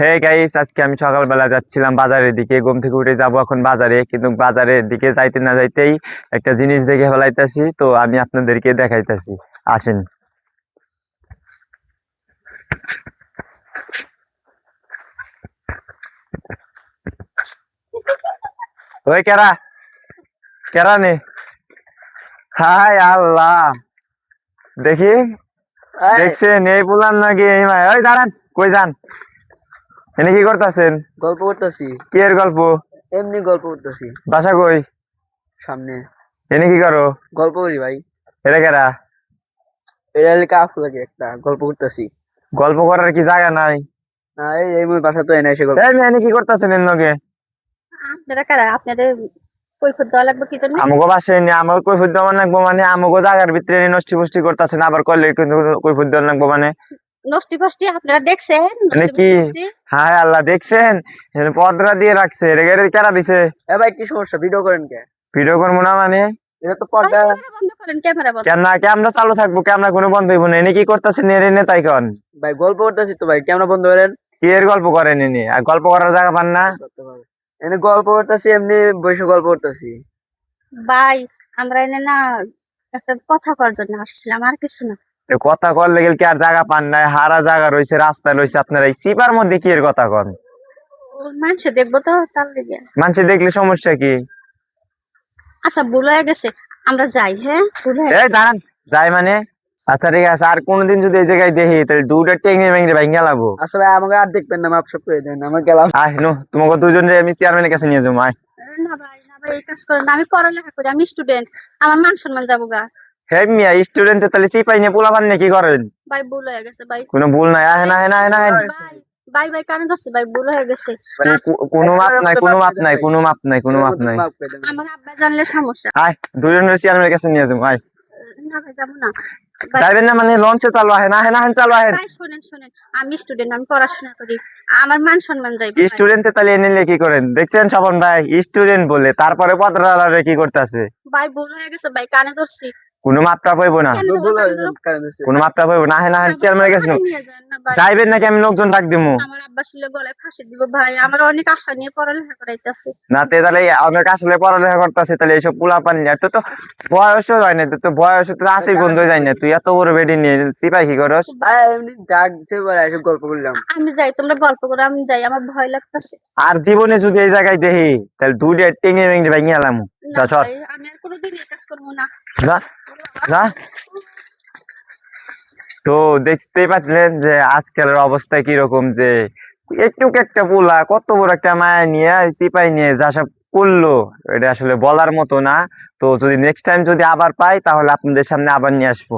Hey guys, আজকে আমি সকালবেলা যাচ্ছিলাম বাজারের দিকে। ঘুম থেকে উঠে যাবো এখন বাজারে, কিন্তু বাজারের দিকে যাইতে না যাইতেই একটা জিনিস দেখে ফেলাইতেছি। তো আমি আপনাদেরকে দেখাইতেছি, আসেন। ওই কেরা কেরা নে, হাই আল্লাহ, দেখি দেখছেন এই বললাম নাকি এই মাই? ওই দাঁড়ান, কই যান? এনে কি করতেছেন? গল্প করতেছি। কি এর গল্প? এমনি গল্প করতেছি। বাসা কই? সামনে। এনে কি করো? গল্প করি ভাই। এটা কেরা? এটা লেখা আফু লাগে একটা গল্প করতেছি। গল্প করার কি জায়গা নাই? না এই মুই বাসা তো এনে এসে গল্প। এই মেয়ে, এনে কি করতেছেন এর লগে? আপনারা কারা? আপনাদের কৈফিয়ত দেওয়া লাগবে কি জন্য? আমাকে বাসায় নিয়ে আমার কৈফিয়ত দেওয়া লাগবো মানে? আমাকে জায়গার ভিতরে এনে নষ্টি ফষ্টি করতেছেন, আবার করলে কিন্তু কৈফিয়ত দেওয়া লাগবো মানে? নষ্টি ফষ্টি আপনারা দেখছেন? মানে নষ্টি কি? ফষ্টি করছি? হায় আল্লাহ, দেখছেন এখানে পর্দা দিয়ে রাখছে, এটা কেরা দিছে? এ ভাই কি সমস্যা? ভিডিও করেন কে? ভিডিও করবো না মানে? এটা তো ভাই, পর্দা। ক্যামেরা বন্ধ করেন, ক্যামেরা বন্ধ। ক্যামেরা চালু থাকবো, ক্যামেরা কোনো বন্ধ হইব না। এনে কি করতেছেন এনে তাই কন? ভাই গল্প করতেছি তো ভাই, ক্যামেরা বন্ধ করেন। কি এর গল্প করেন এনে? আর গল্প করার জায়গা পান না? এনে গল্প করতেছি, এমনি বসে গল্প করতেছি। ভাই, আমরা এনে না একটা কথা করার জন্য আসছিলাম, আর কিছু না। তো কথা করলে গেলে কি আর জায়গা পান নাই? হারা জায়গা রয়েছে, রাস্তা রয়েছে, আপনারা এই চিপার মধ্যে কি এর কথা কন? মানুষে দেখবো তো, তার লেগে। মানুষ দেখলে সমস্যা কি? আচ্ছা, ভুল হয়ে গেছে, আমরা যাই। হ্যাঁ, ভুল হয়ে এই দাঁড়ান, যাই মানে? আচ্ছা ঠিক আছে, আর কোনদিন যদি এই জায়গায় দেখি তাহলে দুটা টেঙ্গি ভেঙে ভেঙে লাগবো। আচ্ছা ভাই, আমাকে আর দেখবেন না, মাপ সব করে দেন, আমার গেলাম। আয় নো, তোমাকে দুজন আমি চেয়ারম্যানের কাছে নিয়ে যাবো। আয়। না ভাই, না ভাই, এই কাজ করেন না। আমি পড়ালেখা করি, আমি স্টুডেন্ট, আমার মান সম্মান যাবো গা। হে মিয়া, স্টুডেন্ট তাহলে চিপাই নিয়ে পোলা পান কি করেন? ভাই, ভুল হয়ে গেছে ভাই। কোনো ভুল নাই। আহে না, আহে না, আহে না, আহে না। ভাই, ভাই, ভাই, কানে ধরছে ভাই, ভুল হয়ে গেছে। কোনো মাপ নাই, কোনো মাপ নাই, কোনো মাপ নাই, কোনো মাপ নাই। মাপ করে দেন। আমার আব্বা জানলে সমস্যা। আয়, দুজনের চেয়ারম্যানের কাছে নিয়ে যাবো। আয়। না ভাই, যাবো না ভাই। যাইবেন না মানে? লঞ্চে চালু, আহে না, আহে না, আহেন, চালু আহেন। ভাই, শোনেন শোনেন, আমি স্টুডেন্ট, আমি পড়াশোনা করি, আমার মান সম্মান যাইবে ভাই। স্টুডেন্ট তাহলে এনে কি করেন? দেখছেন স্বপন ভাই, স্টুডেন্ট বলে তারপরে পত্রালারে কি করতেছে? ভাই, ভুল হয়ে গেছে ভাই, কানে ধরছি। কোনো মাপটা পাইবো না, কেন ভুল ধরো, হয়ে কেন ধরো? কারণ হচ্ছে। কোনো মাপটা পাইবো না। আহে না, আহেন, না ভাই, চেয়ারম্যানের কাছে আমারে নিয়ে যান না ভাই। যাইবেন নাকি আমি লোকজন ডাক দিবো? আমার আব্বা শুনলে গলায় ফাঁসি দিব ভাই, আমার অনেক আশা নিয়ে পড়ালেখা করাইতেছে। না তে তাহলে অনেক আসলে পড়ালেখা করতেছে, তাহলে এইসব পোলা পানি আর তো বয়সও হয় না, তো বয়স তো আসি বন্ধ হয়ে যায় না। তুই এত বড় বেডি নিয়ে চিপাই কি করস? এমনি ডাক দিছে বলে এসব গল্প করলাম। আমি যাই, তোমরা গল্প করো, আমি যাই, আমার ভয় লাগতেছে। আর জীবনে যদি এই জায়গায় দেখি তাহলে দুইটা টেঙে ভেঙে ভেঙে এলাম। না চল ভাই, আমি আর কোনোদিন এই কাজ করবো না। যা, যা। তো দেখতেই পাচ্ছেন যে আজকের অবস্থা কিরকম, যে একটু একটা পোলা কত বড় একটা মায়া নিয়ে চিপাই নিয়ে যা সব করলো, এটা আসলে বলার মতো না। তো যদি নেক্সট টাইম যদি আবার পাই তাহলে আপনাদের সামনে আবার নিয়ে আসবো।